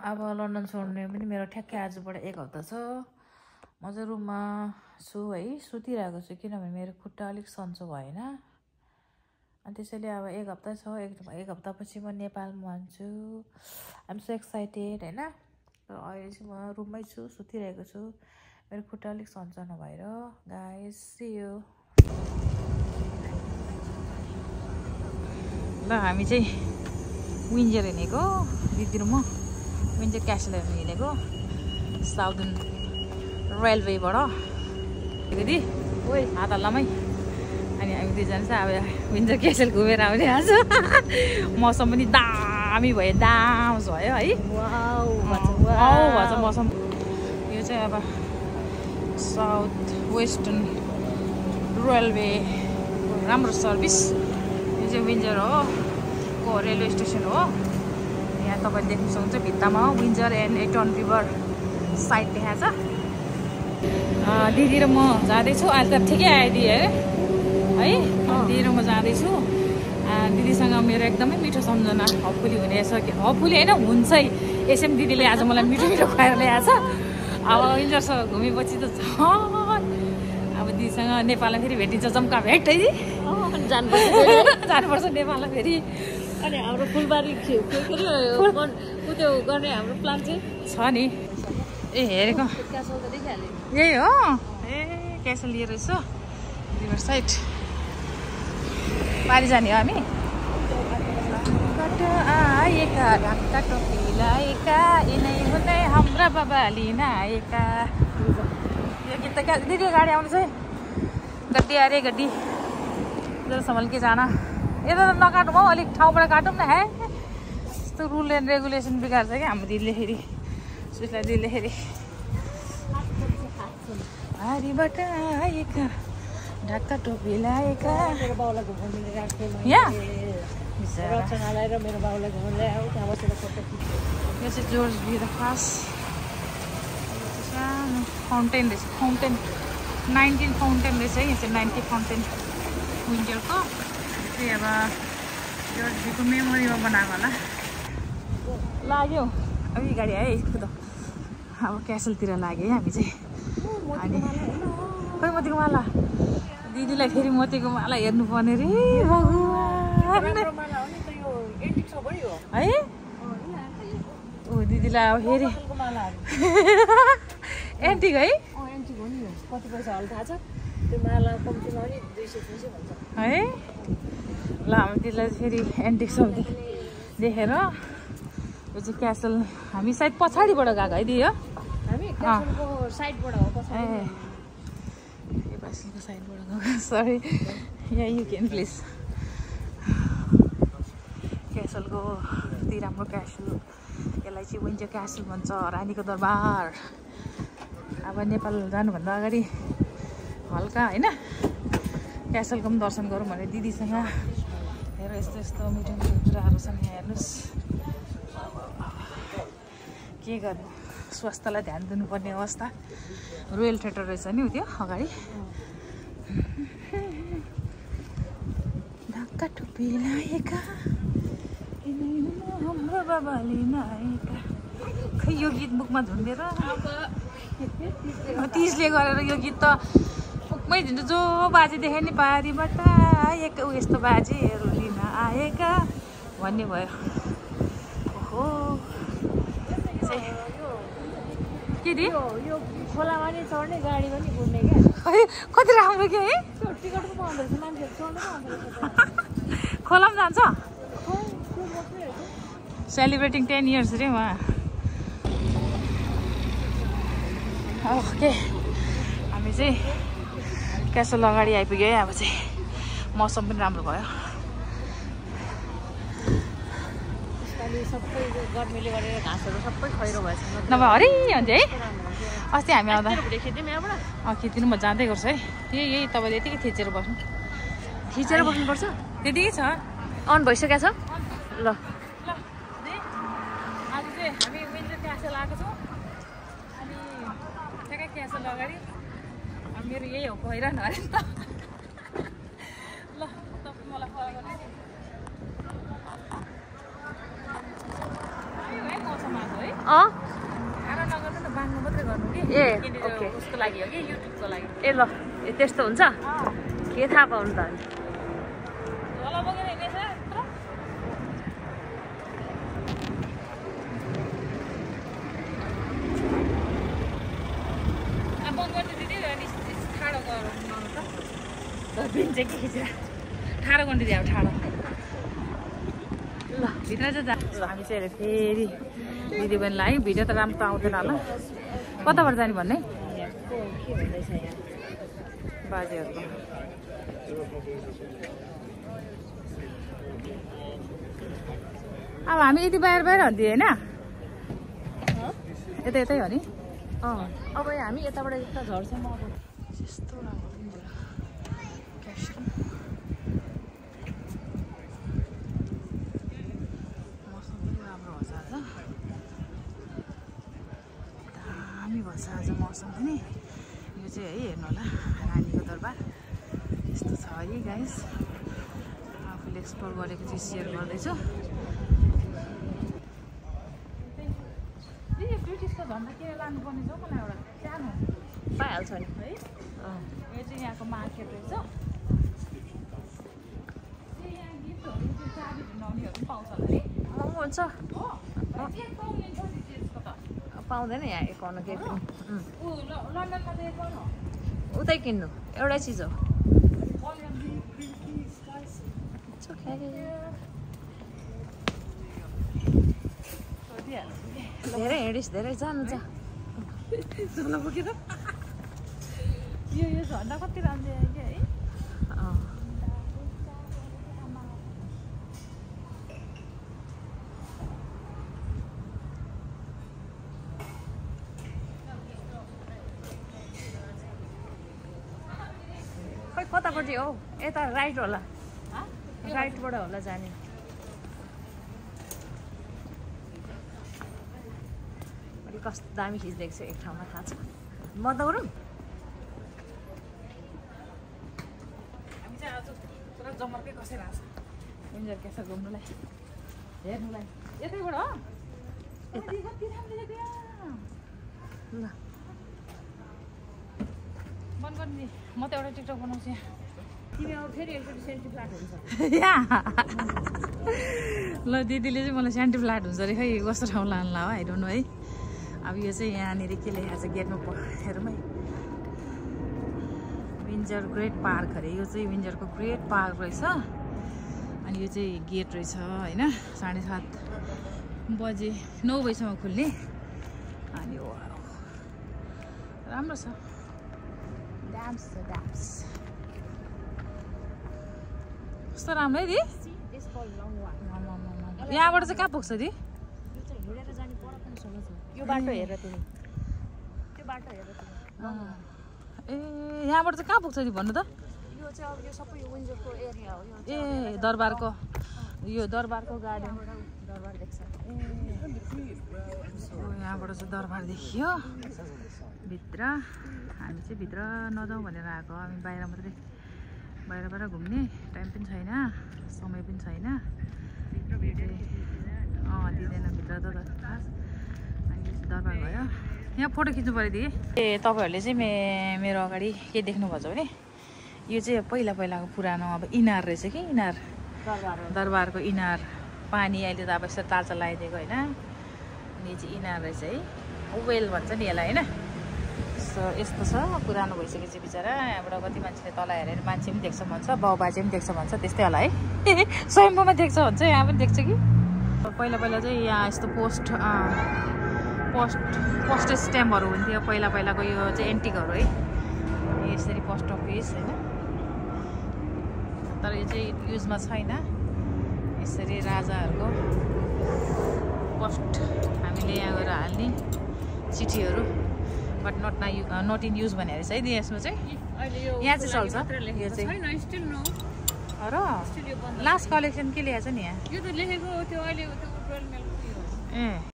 अब लन्डन छोड्ने पनि मेरो ठ्याक्कै आजबाट 1 हप्ता छ। म चाहिँ रुममा छु है, सुतिरहेको छु किनभने मेरो खुट्टा अलिक सन्चो भएन। अनि त्यसैले अब 1 हप्ता छ। 1 हप्तापछि म नेपालमा हुन्छु। आइएम सो एक्साइटेड हैन। तर अहिले चाहिँ म रुममै छु, सुतिरहेको छु। मेरो खुट्टा अलिक सन्चो नभएर। Guys see you. ल हामी चाहिँ विन्जर हिँडेको, दिदी र म विन्जर क्यासल हेर्नु हिँडेको साउदर्न रेलवेबाट। दिदी ओइ हात हल्लामै। अनि हामी दुईजना चाहिँ अब विन्जर क्यासल घुमेर आउने आज। मौसम पनि दामी भयो, दाम्स भयो है। भन्छ मौसम। यो चाहिँ अब साउथ वेस्टर्न रेलवे राम्रो सर्भिस। यो चाहिँ विन्जर हो को रेलवे स्टेसन हो। यहाँ तपाईले देख्न सक्नुहुन्छ भित्तामा विन्जर एन्ड एटन रिभर साइड देखाएको छ। दिदी र म जाँदैछु। अहिले त ठिकै आइदिए है। दिदी र म जाँदैछु। दिदीसँग मेरो एकदमै मिठो सम्झना हपफुली हुनेछ। हपफुली होइन, हुन्छै। एसएम दिदीले आज मलाई मिठो मिठो खुवाएर ल्याएछ। अब विन्जरसँग घुमेपछि त अब दिदीसँग नेपालमा फेरि भेटिन्छ, जम्का भेट है। जानुपर्छ नेपालमा फेरि। अनि हाम्रो फुलबारी त्यो गर्ने हाम्रो प्लान चाहिँ छ नि। ए हेरेको क्यासल त देखिहाल्यो। यही हो। ए क्यासल लिएर रहेछ रिभर साइड। पारी जाने हो हामी। आएका ढाका टोपी लाएका यिनै हुनै हाम्रा बाबा लिन आएका। यो गीत त क्या दिदी गाडी आउँदैछ है। गड्डी अरे गड्डी जरा संभल के जाना। यता त नकाटौँ हौ, अलिक ठाउँबाट काटौँ न। है यस्तो रुल एन्ड रेगुलेसन बिगार्छ क्या हाम्रो दिदीले फेरि। सुस्ला दिदीले फेरि हारीबाट आएका ढाका टोपी लाएका। मेरो बाउलाई घुमाउनु ल्याएको थिएँ यहाँ रचनालाई र मेरो बाउलाई घुमाउनु ल्यायो। त्यहाँ बसेर फोटो खिच्यो। यो चाहिँ जोर्ज भ्यू खास सानो फाउन्टेन रहेछ। फाउन्टेन 19 फाउन्टेन रहेछ है। यहाँ चाहिँ 90 फाउन्टेन विन्टरको। त्यही अब जोर्ज भ्यूको मेमोरीमा बनाएको होला। लाग्यो अब यी गाडी है। त अब क्यासलतिर लाग्यो है हामी चाहिँ। अनि खोइ मोतीको माला। दिदीलाई फेरि मोतीको माला हेर्नुपर्ने रे भगवान् है। ओ दिदीलाई अब फेरि एन्टिक है। एन्टिक हो नि। कति पैसा होला थाहा छ? त्यो माला कम्तीमा पनि 200-300 भन्छ है। ल हाम्रो दिदीलाई फेरि एन्टिक शब्द देखेर यो चाहिँ क्यासल हामी सायद पछाडिबाट गएको है दिदी हो। हामी क्यासलको साइडबाट हो। ए क्यासलको साइडबाट गएको। Sorry yeah you can please. क्यासलको यति राम्रो क्यासल। यसलाई चाहिँ विन्जर क्यासल भन्छ, रानीको दरबार। अब नेपाल जानुभन्दा अगाडि हल्का होइन क्यासलको पनि दर्शन गरौँ भनेर दिदीसँग। हेर यस्तो यस्तो मिठो मिठो कुराहरू छन् यहाँ हेर्नुहोस्। के गर्नु, स्वास्थ्यलाई ध्यान दिनुपर्ने अवस्था। रोयल थिएटर रहेछ नि त्यो अगाडि। ढाका टोपी लाएका हाम्रो बाबा लिन आएका। खै यो गीत मुखमा झुन्डेर 30ले गरेर यो गीत त मुखमै झुन्ड्यो। जो बाजे देखे नि पारीबाट आएका ऊ यस्तो बाजेहरू लिन आएका भन्ने भयो। ओहो के दि यो खोलामा नि चढ्ने गाडी पनि कुद्ने क्या। कति राम्रो के है। टिकट पो पाउँदो रहेछ मान्छेहरू चढ्नु पाउँदो रहेछ। खोलामा जान्छ। सेलिब्रेटिङ 10 इयर्स रे उहाँ। ओके हामी चाहिँ क्यासल अगाडि आइपुग्यो है। अब चाहिँ मौसम पनि राम्रो भयो। सबै गर्मीले गरेर घाँसहरू सबै खैरो भएछ नभए हरि हुन्छ है। अस्ति हामी आउँदा खिच्दिउँ यहाँबाट। खिच्दिनु म जाँदै गर्छु है। यही तपाईँ यतिकै थिचेर बस्नु। खिचेर बस्नुपर्छ। त्यतिकै छ। अन भइसकेको छ। ल आज चाहिँ हामी विन्जर क्यासल आएको छौँ। अनि ठ्याक्कै क्यासल अगाडि मेरो यही हो पहिरन अरे नि त। ल तपाईँ मलाई फलो गर्नु है। मौसम आएको है। खाना नगर्नु न बाङ्गो मात्रै गर्नु कि ए ओके उसको लागि हो कि युट्युबको लागि ए ल त्यस्तो हुन्छ के थाहा पाउनु त झोला बोकेर हिँडेछ यत्रो बन्द गर्नु दिदी अनि ठाडो गर्नु त बिन चाहिँ के खिचेर ठाडो गर्नु दिदी अब ठाडो ल भित्र चाहिँ जा हामी चाहिँ फेरि दिदी बहिनीलाई भिडियो त राम्रो त आउँदैन होला कताबाट जाने भन्ने बाजेहरूको अब हामी यति बाहिर हन्थ्यो होइन यता यतै हो नि अब हामी यताबाट यता झर्छौँ अब यस्तो राम्रो मौसम पनि राम्रो भन्छ आज दामी भन्छ आज मौसम पनि यो चाहिँ है हेर्नु होला रानीको दरबार यस्तो छ है गाइस आफूले एक्सप्लोर गरेको चाहिँ सेयर गर्दैछु ब्रिटिसको झन्डा किन लानुपर्ने छ मलाई एउटा सानो पाइहाल्छ नि है यो चाहिँ यहाँको मार्केट रहेछ यहाँ गिफ्टहरू त्यो चाबी ढुङ्गाउनेहरू पनि पाउँछ होला है हुन्छ पाउँदैन यहाँ एकाउन्न केही पनि लन्डनमा त एकाउन्न उतै किन्नु एउटै चिज हो धेरै हिँडिस् धेरै जानु जा झोला बोकेर यो झन्डा कति राम्रो है खै कतापट्टि हौ यता राइट होला राइटबाट होला जाने कस्तो दामी खिचिदिएको छ एक ठाउँमा थाहा छ म त गरौँ हामी चाहिँ आज पुरा जमर्कै कसै रहेछ विन्जर के छ घुम्नुलाई हेर्नुलाई यतैबाट हो कति राम्रो देख्यो ल बन्द गर्ने म त एउटा टिकटक बनाउँछु यहाँ तिमी अब फेरि एकचोटि सेन्टी फ्ल्याट हुन्छ ल दिदीले चाहिँ मलाई सेन्टी फ्ल्याट हुन्छ अरे खै कस्तो ठाउँ लानु ला है डोन्ट नो है अब यो चाहिँ यहाँनिर के लेखेको छ गेटमा हेरौँ है विन्जर ग्रेट पार्क अरे यो चाहिँ विन्जरको ग्रेट पार्क रहेछ अनि यो चाहिँ गेट रहेछ होइन 7:30 बजे 9 बजीसम्म खुल्ने अनि राम्रो छ ड्याम्स कस्तो राम्रो है दि यहाँबाट चाहिँ कहाँ पुग्छ दि यो बाटो हेर तिमी त्यो बाटो हेर तिमी ए यहाँबाट चाहिँ कहाँ पुग्छ दि भन्नु त यो चाहिँ अब यो सबै यो विन्जरको एरिया हो यो ए दरबारको गार्डन दरबार देख्छ यहाँबाट चाहिँ दरबार देखियो भित्र हामी चाहिँ भित्र नजाउँ भनेर आएको हामी बाहिर मात्रै बाहिरबाट घुम्ने टाइम पनि छैन समय पनि छैन दिँदैन भित्र त खास अनि दरबार भयो यहाँ फोटो खिच्नु पऱ्यो दिदी ए तपाईँहरूले चाहिँ मेरो अगाडि के देख्नुभएको छ भने यो चाहिँ पहिलाको पुरानो अब इनार रहेछ कि इनार दरबारको इनार पानी अहिले त अब यसरी तालचा लगाइदिएको होइन अनि यो चाहिँ इनार रहेछ है वेल भन्छ नि यसलाई होइन यस्तो छ पुरानो भइसकेपछि बिचरा यहाँबाट कति मान्छेले तल हेरेर मान्छे पनि देख्छ भन्छ बाउ बाजे पनि देख्छ भन्छ त्यस्तै होला है स्वयम्भूमा देख्छ भन्छ यहाँ पनि देख्छ कि पहिला चाहिँ यहाँ यस्तो पोस्टेज स्ट्याम्पहरू हुन्थ्यो पहिलाको यो चाहिँ एन्टिकहरू है यसरी पोस्ट अफिस होइन तर यो चाहिँ युजमा छैन यसरी राजाहरूको पोस्ट हामीले यहाँ गएर हाल्ने चिठीहरू बट नट इन युज भनेर चाहिँ है यसमा चाहिँ यहाँ चाहिँ चल्छ यो चाहिँ र लास्ट कलेक्सन के ल्याएको छ नि यहाँ यो त लेखेको त्यो अहिले त्यो ए